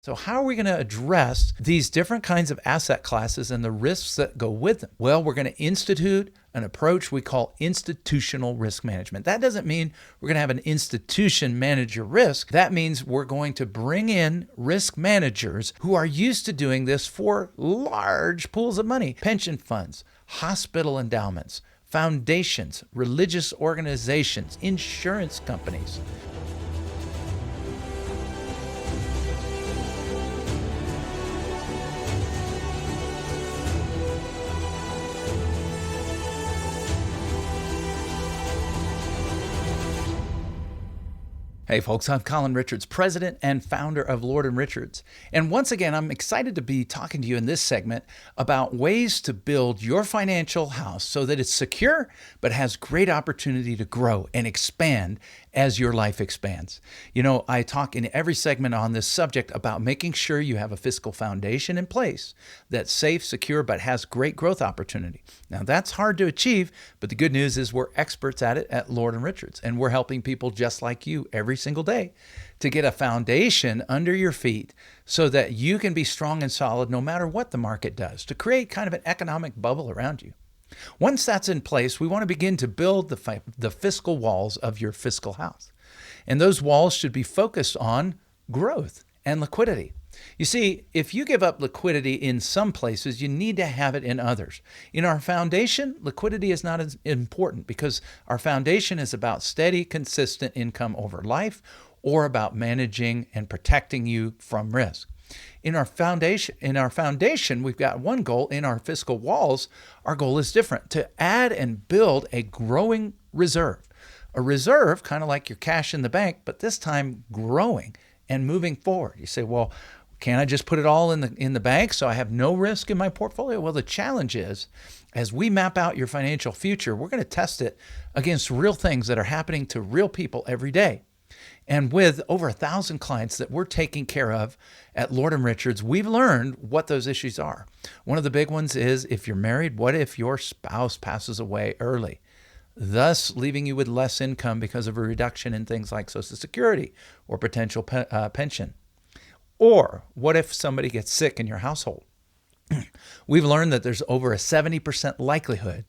So how are we going to address these different kinds of asset classes and the risks that go with them? Well, we're going to institute an approach we call institutional risk management. That doesn't mean we're going to have an institution manage your risk. That means we're going to bring in risk managers who are used to doing this for large pools of money: pension funds, hospital endowments, foundations, religious organizations, insurance companies. Hey folks, I'm Colin Richards, president and founder of Lord & Richards. And once again, I'm excited to be talking to you in this segment about ways to build your financial house so that it's secure, but has great opportunity to grow and expand as your life expands. You know, I talk in every segment on this subject about making sure you have a fiscal foundation in place that's safe, secure, but has great growth opportunity. Now that's hard to achieve, but the good news is we're experts at it at Lord & Richards, and we're helping people just like you every single day to get a foundation under your feet so that you can be strong and solid no matter what the market does, to create kind of an economic bubble around you. Once that's in place, we want to begin to build the fiscal walls of your fiscal house. And those walls should be focused on growth and liquidity. You see, if you give up liquidity in some places, you need to have it in others. In our foundation, liquidity is not as important because our foundation is about steady, consistent income over life, or about managing and protecting you from risk. In our foundation, we've got one goal. In our fiscal walls, our goal is different: to add and build a growing reserve. A reserve, kind of like your cash in the bank, but this time growing and moving forward. You say, well, can't I just put it all in the bank so I have no risk in my portfolio? Well, the challenge is, as we map out your financial future, we're going to test it against real things that are happening to real people every day. And with over 1,000 clients that we're taking care of at Lord & Richards, we've learned what those issues are. One of the big ones is, if you're married, what if your spouse passes away early, thus leaving you with less income because of a reduction in things like Social Security or potential pension? Or what if somebody gets sick in your household? We've learned that there's over a 70% likelihood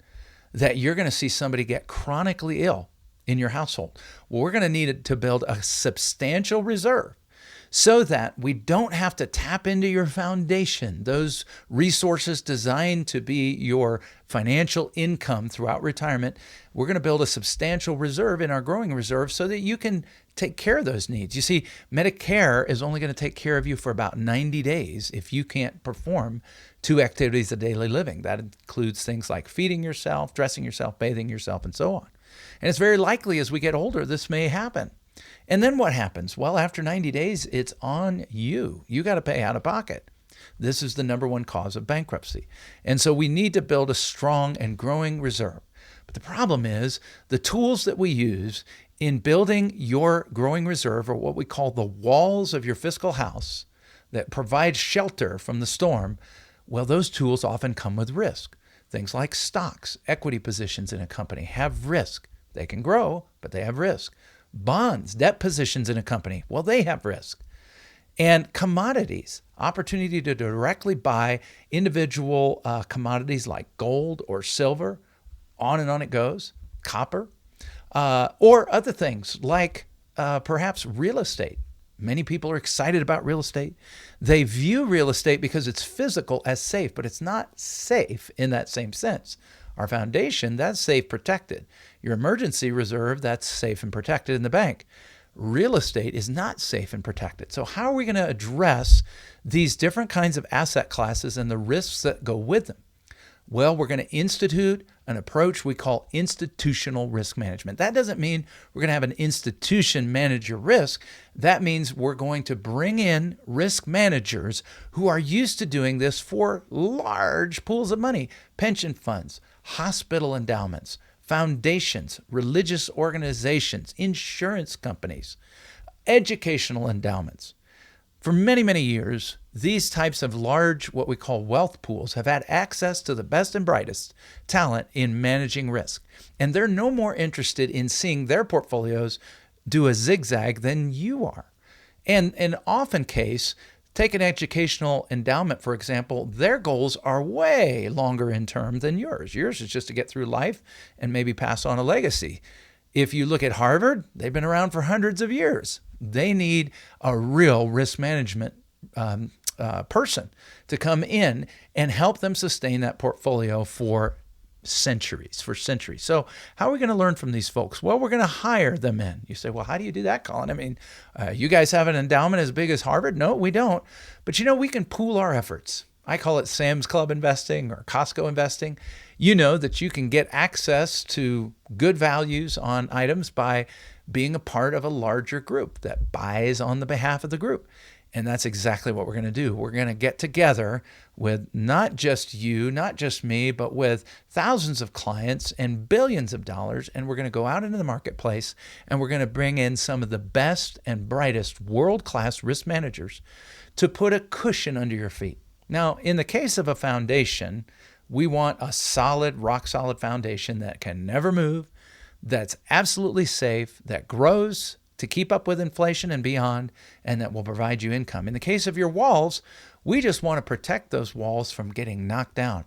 that you're going to see somebody get chronically ill in your household. Well, we're going to need to build a substantial reserve so that we don't have to tap into your foundation, those resources designed to be your financial income throughout retirement. We're going to build a substantial reserve in our growing reserve so that you can take care of those needs. You see, Medicare is only going to take care of you for about 90 days if you can't perform 2 activities of daily living. That includes things like feeding yourself, dressing yourself, bathing yourself, and so on. And it's very likely as we get older, this may happen. And then what happens? Well, after 90 days, it's on you. You got to pay out of pocket. This is the number one cause of bankruptcy. And so we need to build a strong and growing reserve. But the problem is the tools that we use in building your growing reserve are what we call the walls of your fiscal house that provide shelter from the storm. Well, those tools often come with risk. Things like stocks, equity positions in a company have risk. They can grow, but they have risk. Bonds, debt positions in a company, well, they have risk. And commodities, opportunity to directly buy individual commodities like gold or silver, on and on it goes, copper, or other things like perhaps real estate. Many people are excited about real estate. They view real estate because it's physical as safe, but it's not safe in that same sense. Our foundation, that's safe, protected. Your emergency reserve, that's safe and protected in the bank. Real estate is not safe and protected. So how are we going to address these different kinds of asset classes and the risks that go with them? Well, we're going to institute an approach we call institutional risk management. That doesn't mean we're going to have an institution manage your risk. That means we're going to bring in risk managers who are used to doing this for large pools of money: pension funds, hospital endowments, foundations, religious organizations, insurance companies, educational endowments. For many, many years, these types of large, what we call wealth pools, have had access to the best and brightest talent in managing risk. And they're no more interested in seeing their portfolios do a zigzag than you are. And in often case, Take an educational endowment, for example. Their goals are way longer in term than yours. Yours is just to get through life and maybe pass on a legacy. If you look at Harvard, they've been around for hundreds of years. They need a real risk management person to come in and help them sustain that portfolio for centuries. So how are we going to learn from these folks? Well, we're going to hire them in. You say, well, how do you do that, Colin? I mean, you guys have an endowment as big as Harvard? No, we don't. But we can pool our efforts. I call it Sam's Club investing or Costco investing. You know that you can get access to good values on items by being a part of a larger group that buys on the behalf of the group. And that's exactly what we're going to do. We're going to get together with not just you, not just me, but with thousands of clients and billions of dollars. And we're going to go out into the marketplace and we're going to bring in some of the best and brightest world-class risk managers to put a cushion under your feet. Now, in the case of a foundation, we want a solid, rock-solid foundation that can never move, that's absolutely safe, that grows to keep up with inflation and beyond, and that will provide you income. In the case of your walls, we just want to protect those walls from getting knocked down.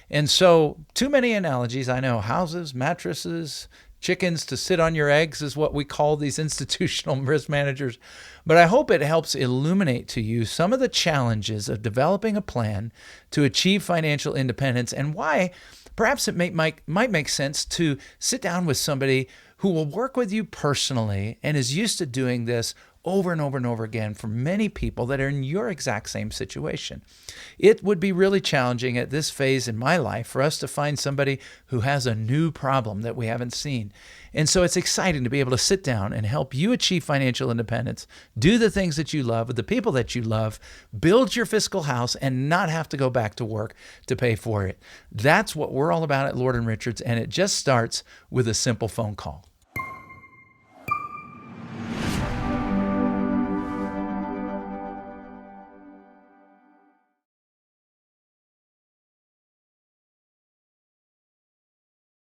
And so, too many analogies. I know houses, mattresses, chickens to sit on your eggs is what we call these institutional risk managers. But I hope it helps illuminate to you some of the challenges of developing a plan to achieve financial independence and why perhaps it might make sense to sit down with somebody who will work with you personally and is used to doing this over and over and over again for many people that are in your exact same situation. It would be really challenging at this phase in my life for us to find somebody who has a new problem that we haven't seen. And so it's exciting to be able to sit down and help you achieve financial independence, do the things that you love with the people that you love, build your fiscal house, and not have to go back to work to pay for it. That's what we're all about at Lord & Richards, and it just starts with a simple phone call.